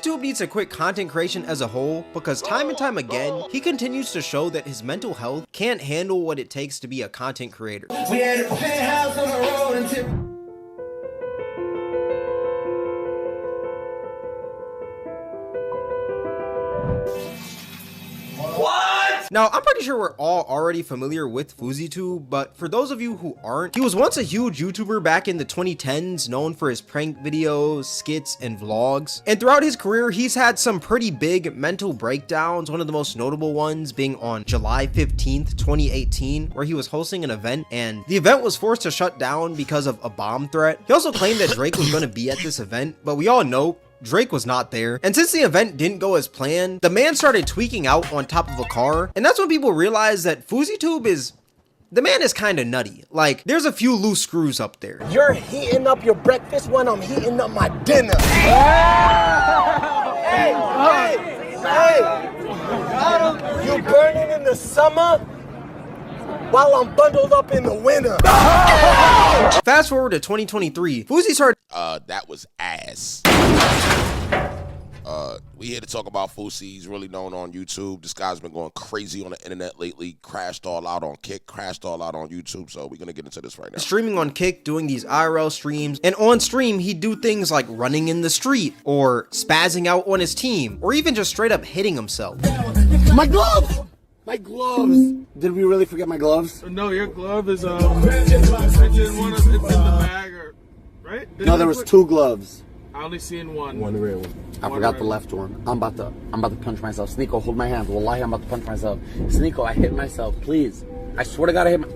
FouseyTube needs to quit content creation as a whole because time and time again, he continues to show that his mental health can't handle what it takes to be a content creator. We had a penthouse on the road until Now, I'm pretty sure we're all already familiar with FouseyTube, but for those of you who aren't, he was once a huge YouTuber back in the 2010s, known for his prank videos, skits, and vlogs. And throughout his career, he's had some pretty big mental breakdowns, one of the most notable ones being on July 15th, 2018, where he was hosting an event, and the event was forced to shut down because of a bomb threat. He also claimed that Drake was going to be at this event, but we all know Drake was not there. And since the event didn't go as planned, the man started tweaking out on top of a car. And that's when people realized that FouseyTube the man is kind of nutty. Like, there's a few loose screws up there. You're heating up your breakfast when I'm heating up my dinner. Hey, you burning in the summer while I'm bundled up in the winter. Fast forward to 2023, Fousey started. That was ass. We here to talk about Fousey. He's really known on YouTube. This guy's been going crazy on the internet lately. Crashed all out on Kick, crashed all out on YouTube. So we're gonna get into this right now. Streaming on Kick, doing these IRL streams, and on stream he'd do things like running in the street, or spazzing out on his team, or even just straight up hitting himself. My gloves! My gloves! Did we really forget my gloves? No, your glove is it's in the bag, right? No, there was two gloves. I only seen one. One real one. I forgot the left one. I'm about to punch myself. Sneako, hold my hands. Wallahi, I'm about to punch myself. Sneako, I hit myself, please. I swear to God, I hit my...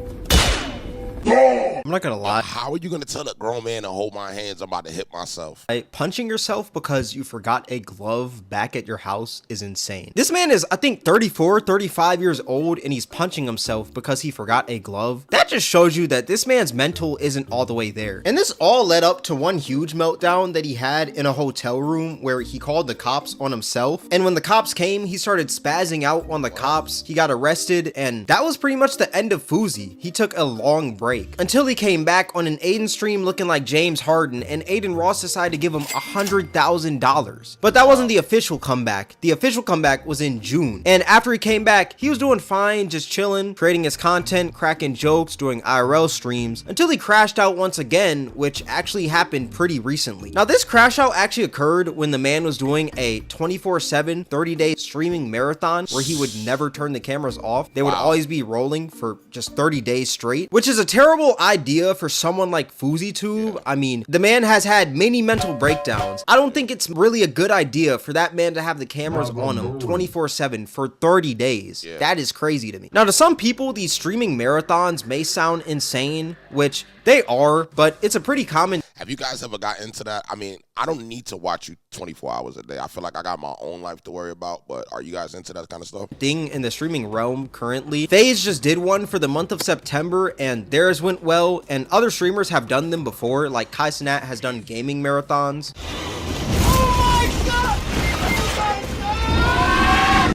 I'm not gonna lie. How are you gonna tell a grown man to hold my hands? I'm about to hit myself. Punching yourself because you forgot a glove back at your house is insane. This man is, I think, 34, 35 years old, and he's punching himself because he forgot a glove. That just shows you that this man's mental isn't all the way there. And this all led up to one huge meltdown that he had in a hotel room where he called the cops on himself. And when the cops came, he started spazzing out on the cops. He got arrested, and that was pretty much the end of Fousey. He took a long break until he came back on an Adin stream looking like James Harden, and Adin Ross decided to give him $100,000. But that wasn't the official comeback. The official comeback was in June. And after he came back, he was doing fine, just chilling, creating his content, cracking jokes, doing IRL streams, until he crashed out once again, which actually happened pretty recently. Now, this crash out actually occurred when the man was doing a 24/7, 30-day streaming marathon where he would never turn the cameras off. They would always be rolling for just 30 days straight, which is a terrible idea for someone like FouseyTube. I mean, the man has had many mental breakdowns. I don't think it's really a good idea for that man to have the cameras on him 24/7 for 30 days. That is crazy to me. Now, to some people, these streaming marathons may sound insane, which they are, but it's a pretty common. Have you guys ever got into that? I mean, I don't need to watch you 24 hours a day. I feel like I got my own life to worry about, but are you guys into that kind of stuff? Thing in the streaming realm currently. FaZe just did one for the month of September, and theirs went well, and other streamers have done them before, like cenat has done gaming marathons.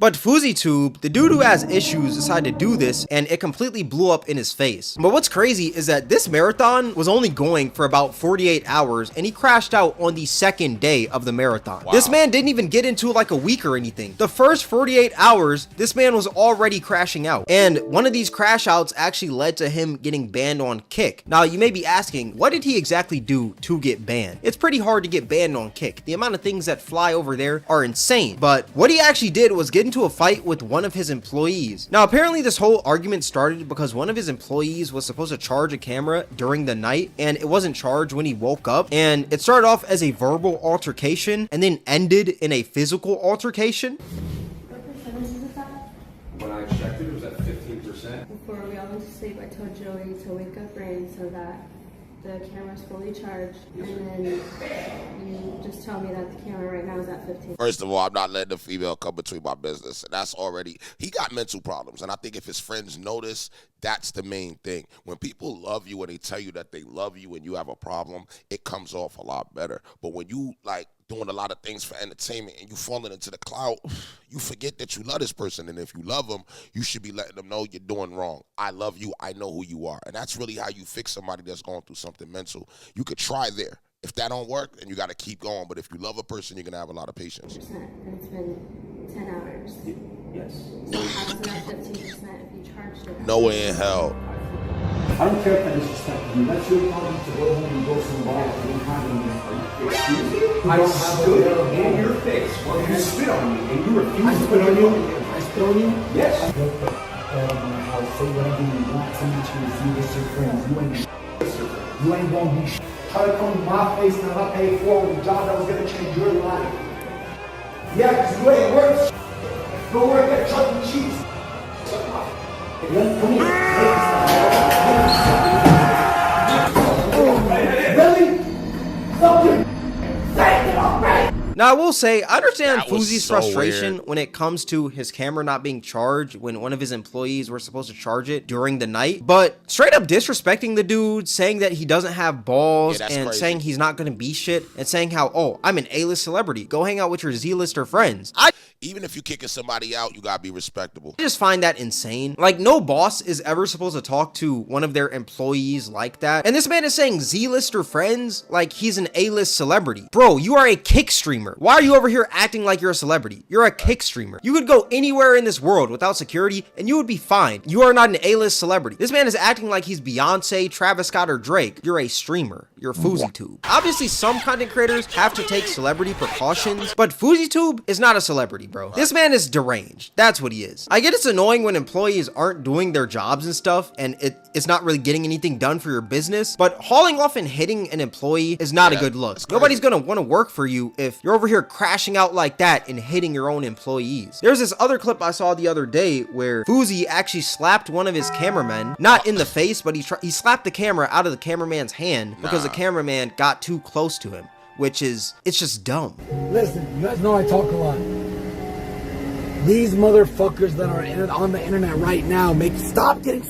But FouseyTube, the dude who has issues, decided to do this, and it completely blew up in his face. But what's crazy is that this marathon was only going for about 48 hours, and he crashed out on the second day of the marathon. This man didn't even get into like a week or anything. The first 48 hours, this man was already crashing out. And one of these crash outs actually led to him getting banned on Kick. Now, you may be asking, what did he exactly do to get banned? It's pretty hard to get banned on Kick. The amount of things that fly over there are insane. But what he actually did was get into a fight with one of his employees. Now, apparently this whole argument started because one of his employees was supposed to charge a camera during the night, and it wasn't charged when he woke up, and it started off as a verbal altercation and then ended in a physical altercation. What percentage is it at? When I checked it, it was at 15%. Before we all went to sleep, I told Joey to wake up Rain so that the camera's fully charged, and then you just tell me that the camera right now is at 15. First of all, I'm not letting a female come between my business. And that's already, he got mental problems. And I think if his friends notice, that's the main thing. When people love you and they tell you that they love you and you have a problem, it comes off a lot better. But when you like doing a lot of things for entertainment and you falling into the cloud, you forget that you love this person. And if you love them, you should be letting them know you're doing wrong. I love you. I know who you are. And that's really how you fix somebody that's going through something mental. You could try there. If that don't work, then you got to keep going. But if you love a person, you're going to have a lot of patience. And it's been 10 hours. Yes. So how's that 15% if you charged it? No way in hell. I don't care if I disrespect you. That's your problem to go home and go somewhere else. You don't have any. Excuse me? I stood in your face while you spit on me and you refused to spit on you. I spit on you? Yes. I built the my house. Say whatever you want to me to see with your friends. You ain't gonna be try to come to my face and I pay for a job that was gonna change your life. Yeah, because you ain't worth go work at Chuck E. Cheese. Come here. Really? Something. Say it already. Now, I will say, I understand That was Fousey's so frustration weird. when it comes to his camera not being charged when one of his employees were supposed to charge it during the night. But straight up disrespecting the dude, saying that he doesn't have balls, Yeah, that's and crazy. saying he's not going to be shit, and saying how, oh, I'm an A-list celebrity. Go hang out with your Z-lister friends. Even if you kicking somebody out, you got to be respectable. I just find that insane. Like, no boss is ever supposed to talk to one of their employees like that. And this man is saying Z-lister friends like he's an A-list celebrity. Bro, you are a kick streamer. Why are you over here acting like you're a celebrity? You're a kick streamer. You could go anywhere in this world without security and you would be fine. You are not an A-list celebrity. This man is acting like he's Beyonce, Travis Scott, or Drake. You're a streamer. You're FouseyTube. Obviously, some content creators have to take celebrity precautions, but FouseyTube is not a celebrity, bro. This man is deranged. That's what he is. I get it's annoying when employees aren't doing their jobs and stuff, and it's not really getting anything done for your business, but hauling off and hitting an employee is not a good look. Nobody's gonna want to work for you if you're over here crashing out like that and hitting your own employees. There's this other clip I saw the other day where Fousey actually slapped one of his cameramen, not in the face, but he slapped the camera out of the cameraman's hand because the cameraman got too close to him, which is, it's just dumb. Listen, you guys know I talk a lot. These motherfuckers that are on the internet right now stop getting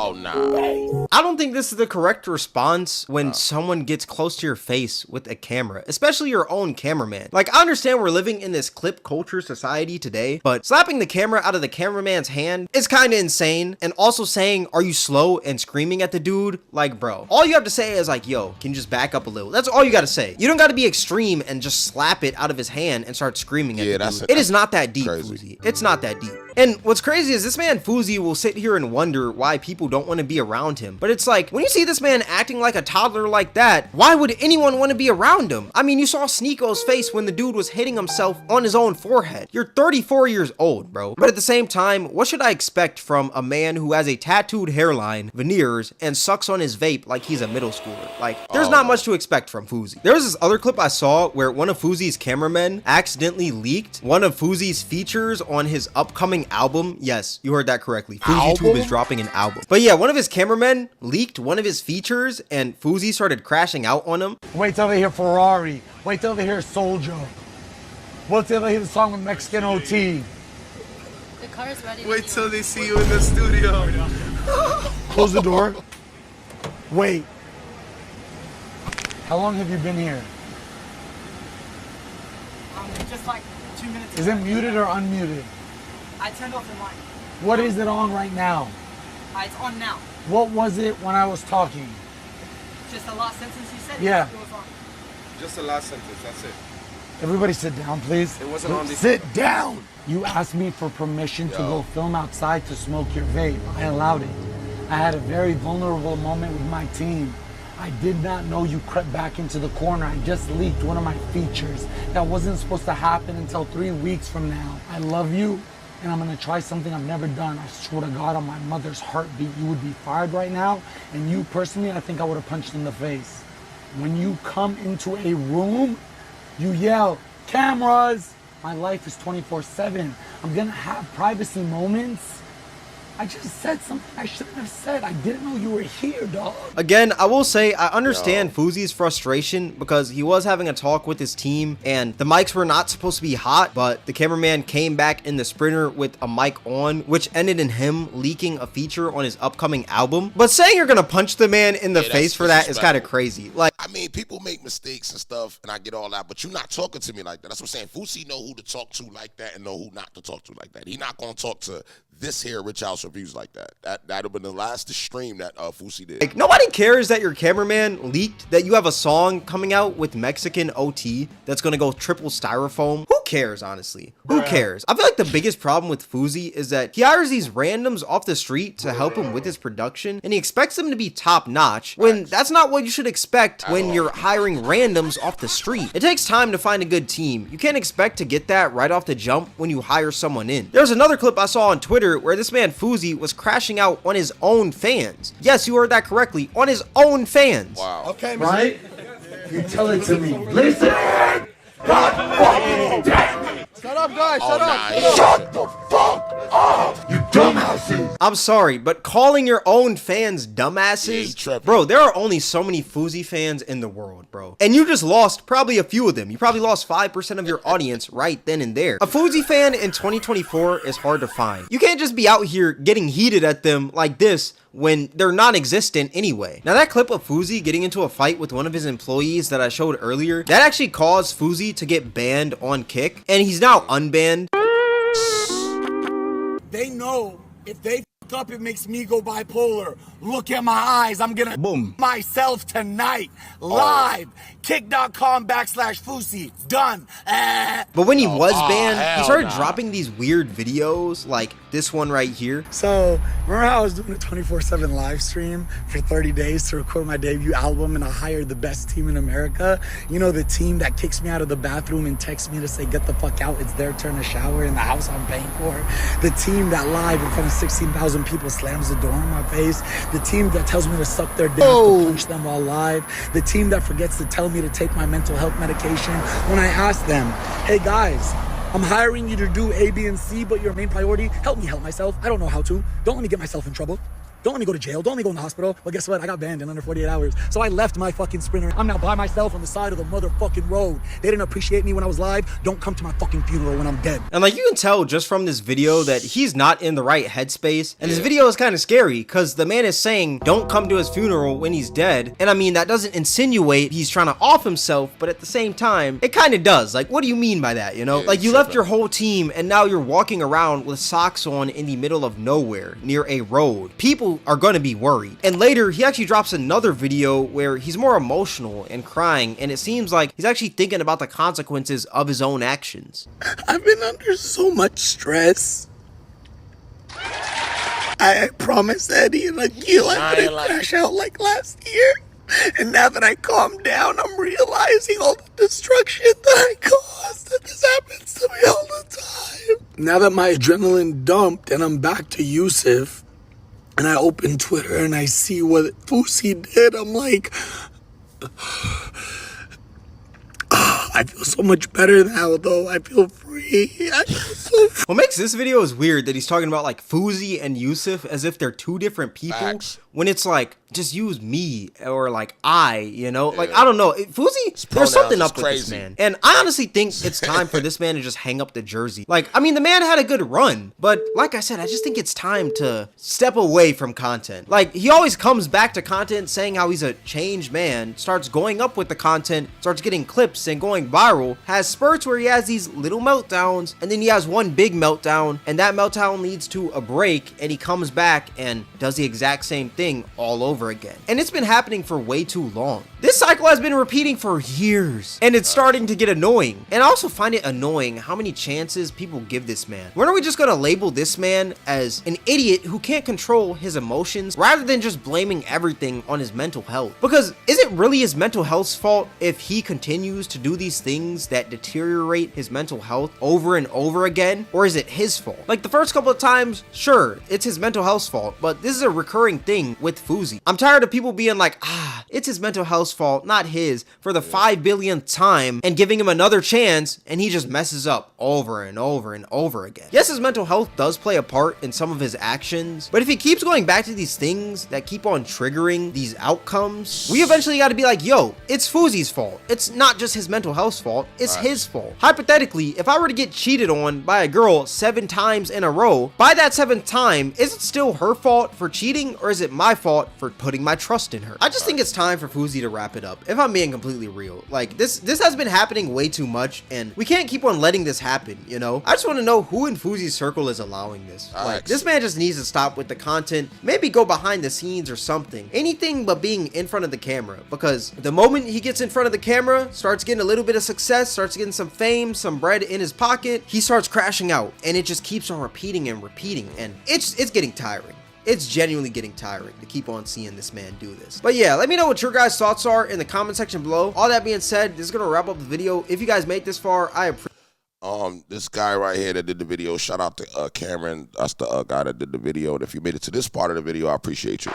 Oh, nah. I don't think this is the correct response when someone gets close to your face with a camera, especially your own cameraman. Like, I understand we're living in this clip culture society today, but slapping the camera out of the cameraman's hand is kind of insane. And also saying, are you slow, and screaming at the dude? Like, bro, all you have to say is like, yo, can you just back up a little? That's all you got to say. You don't got to be extreme and just slap it out of his hand and start screaming at the dude. It is not that deep, Fousey. It's not that deep. And what's crazy is this man Fousey will sit here and wonder why people don't want to be around him. But it's like, when you see this man acting like a toddler like that, why would anyone want to be around him? I mean, you saw Sneako's face when the dude was hitting himself on his own forehead. You're 34 years old, bro. But at the same time, what should I expect from a man who has a tattooed hairline, veneers, and sucks on his vape like he's a middle schooler? Like, there's not much to expect from Fousey. There was this other clip I saw where one of Fousey's cameramen accidentally leaked one of Fousey's features on his upcoming album. Yes, you heard that correctly. FouseyTube is dropping an album. But yeah, one of his cameramen leaked one of his features and Fousey started crashing out on him. Wait till they hear Ferrari. Wait till they hear Soldier. Wait till they hear the song with Mexican OT. The car is ready. Wait till they see you in the studio. Close the door. Wait. How long have you been here? Just like 2 minutes. Is it muted or unmuted? I turned off the mic. What is it on right now? It's on now. What was it when I was talking? Just the last sentence you said? Yeah. It was on. Just the last sentence, that's it. Everybody sit down, please. It wasn't on the... Sit down! You asked me for permission to go film outside to smoke your vape. I allowed it. I had a very vulnerable moment with my team. I did not know you crept back into the corner. I just leaked one of my features. That wasn't supposed to happen until 3 weeks from now. I love you, and I'm gonna try something I've never done. I swear to God, on my mother's heartbeat, you would be fired right now, and you personally, I think I would have punched in the face. When you come into a room, you yell, cameras! My life is 24/7. I'm gonna have privacy moments. I just said something I shouldn't have said. I didn't know you were here, dog. Again, I will say I understand Fousey's frustration because he was having a talk with his team and the mics were not supposed to be hot, but the cameraman came back in the sprinter with a mic on, which ended in him leaking a feature on his upcoming album. But saying you're gonna punch the man in the face for that is kind of crazy. Like, I mean, people make mistakes and stuff, and I get all that, but you're not talking to me like that. That's what I'm saying. Fousey know who to talk to like that and know who not to talk to like that. He not gonna talk to this here Rich House Reviews like that. That'd have been the last stream that Fousey did. Like, nobody cares that your cameraman leaked that you have a song coming out with Mexican OT that's gonna go triple styrofoam. Who cares, honestly? Who cares? I feel like the biggest problem with Fousey is that he hires these randoms off the street to help him with his production, and he expects them to be top notch when that's not what you should expect when you're hiring randoms off the street. It takes time to find a good team. You can't expect to get that right off the jump when you hire someone in. There's another clip I saw on Twitter where this man Fousey was crashing out on his own fans. Yes, you heard that correctly, on his own fans. Wow. Okay, right? You tell it to me. Listen! God fucking damn it! Shut up, guys. Shut up. Shut the fuck up, you dumbasses! I'm sorry, but calling your own fans dumbasses, bro, there are only so many Fousey fans in the world, bro. And you just lost probably a few of them. You probably lost 5% of your audience right then and there. A Fousey fan in 2024 is hard to find. You can't just be out here getting heated at them like this when they're non-existent anyway. Now that clip of Fousey getting into a fight with one of his employees that I showed earlier, that actually caused Fousey to get banned on Kick, and he's now unbanned. They know if they f up, it makes me go bipolar. Look at my eyes. I'm gonna boom myself tonight. Live. Kick.com/Fousey. Done. But when he was banned, he started dropping these weird videos like this one right here. So, remember how I was doing a 24/7 live stream for 30 days to record my debut album, and I hired the best team in America? You know, the team that kicks me out of the bathroom and texts me to say, get the fuck out, it's their turn to shower in the house I'm paying for. The team that live in front of 16,000 people slams the door in my face. The team that tells me to suck their dick to punch them while live. The team that forgets to tell me to take my mental health medication when I ask them, hey guys, I'm hiring you to do A, B, and C, but your main priority, help me help myself. I don't know how to. Don't let me get myself in trouble. Don't let me go to jail. Don't let me go in the hospital. Well, guess what? I got banned in under 48 hours. So I left my fucking Sprinter. I'm now by myself on the side of the motherfucking road. They didn't appreciate me when I was live. Don't come to my fucking funeral when I'm dead. And like, you can tell just from this video that he's not in the right headspace. And this video is kind of scary because the man is saying don't come to his funeral when he's dead. And I mean, that doesn't insinuate he's trying to off himself, but at the same time, it kind of does. Like, what do you mean by that? You know, like you left your whole team and now you're walking around with socks on in the middle of nowhere near a road. People are going to be worried. And later, he actually drops another video where he's more emotional and crying, and it seems like he's actually thinking about the consequences of his own actions. I've been under so much stress. I promised Eddie and Akil I wouldn't crash out like last year. And now that I calmed down, I'm realizing all the destruction that I caused, and this happens to me all the time. Now that my adrenaline dumped and I'm back to Yusuf, and I open Twitter and I see what Fousey did, I'm like, I feel so much better now, though. I feel free. I feel so free. What makes this video is weird that he's talking about like Fousey and Yusuf as if they're two different people, when it's like, just use me or like I, you know, like I don't know. Fousey, there's something up with this man, and I honestly think it's time for this man to just hang up the jersey. Like, I mean, the man had a good run, but like I said, I just think it's time to step away from content. Like, he always comes back to content saying how he's a changed man, starts going up with the content, starts getting clips and going viral, has spurts where he has these little meltdowns, and then he has one big meltdown, and that meltdown leads to a break, and he comes back and does the exact same thing all over again. And it's been happening for way too long. This cycle has been repeating for years, and it's starting to get annoying. And I also find it annoying how many chances people give this man. When are we just gonna label this man as an idiot who can't control his emotions rather than just blaming everything on his mental health? Because is it really his mental health's fault if he continues to do these things that deteriorate his mental health over and over again? Or is it his fault? Like the first couple of times, sure, it's his mental health's fault, but this is a recurring thing with Fousey. I'm tired of people being like, it's his mental health's fault, not his, for the 5 billionth time, and giving him another chance, and he just messes up over and over and over again. Yes, his mental health does play a part in some of his actions, but if he keeps going back to these things that keep on triggering these outcomes, we eventually got to be like, yo, it's Fousey's fault. It's not just his mental health's fault, it's his fault. Hypothetically, if I I were to get cheated on by a girl 7 times in a row, by that 7th time, is it still her fault for cheating, or is it my fault for putting my trust in her? I just think it's time for Fousey to wrap it up, if I'm being completely real. Like, this has been happening way too much, and we can't keep on letting this happen, you know? I just want to know who in Fousey's circle is allowing this. Like, this man just needs to stop with the content, maybe go behind the scenes or something. Anything but being in front of the camera, because the moment he gets in front of the camera, starts getting a little bit of success, starts getting some fame, some bread in his pocket, he starts crashing out, and it just keeps on repeating and repeating, and it's getting tiring. It's genuinely getting tiring to keep on seeing this man do this. But yeah, let me know what your guys' thoughts are in the comment section below. All that being said, this is gonna wrap up the video. If you guys made this far, I appreciate this guy right here that did the video, shout out to Cameron. That's the guy that did the video. And if you made it to this part of the video, I appreciate you.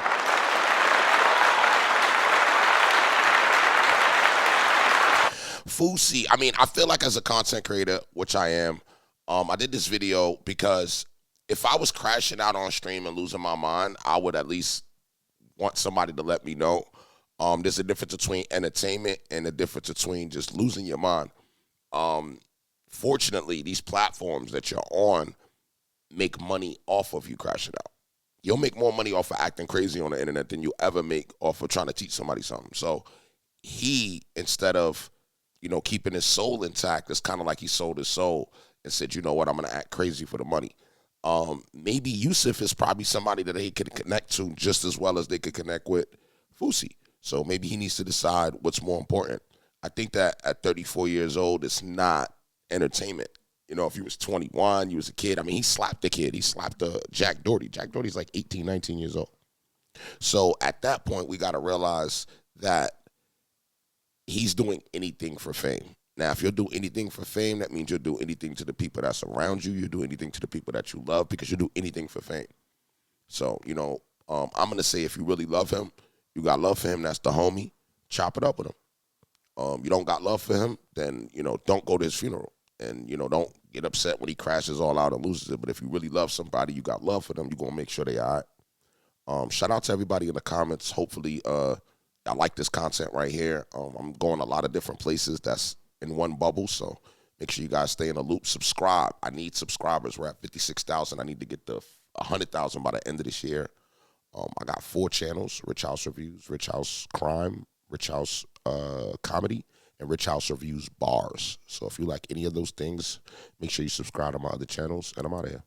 Fousey, I mean, I feel like as a content creator, which I am, I did this video because if I was crashing out on stream and losing my mind, I would at least want somebody to let me know. There's a difference between entertainment and a difference between just losing your mind. Fortunately, these platforms that you're on make money off of you crashing out. You'll make more money off of acting crazy on the internet than you ever make off of trying to teach somebody something. So he, instead of, you know, keeping his soul intact, it's kind of like he sold his soul and said, you know what, I'm going to act crazy for the money. Maybe Yusuf is probably somebody that they could connect to just as well as they could connect with Fousey. So maybe he needs to decide what's more important. I think that at 34 years old, it's not entertainment. You know, if he was 21, you was a kid. I mean, he slapped the kid. He slapped Jack Doherty. Jack Doherty's like 18, 19 years old. So at that point, we got to realize that he's doing anything for fame. Now, if you'll do anything for fame, that means you'll do anything to the people that's around you. You'll do anything to the people that you love because you'll do anything for fame. So, you know, I'm going to say if you really love him, you got love for him, that's the homie, chop it up with him. You don't got love for him, then, you know, don't go to his funeral. And, you know, don't get upset when he crashes all out and loses it. But if you really love somebody, you got love for them, you're going to make sure they all right. Shout out to everybody in the comments. Hopefully, I like this content right here. I'm going a lot of different places that's in one bubble. So make sure you guys stay in the loop. Subscribe. I need subscribers. We're at 56,000. I need to get to 100,000 by the end of this year. I got 4 channels: Rich House Reviews, Rich House Crime, Rich House Comedy, and Rich House Reviews Bars. So if you like any of those things, make sure you subscribe to my other channels, and I'm out of here.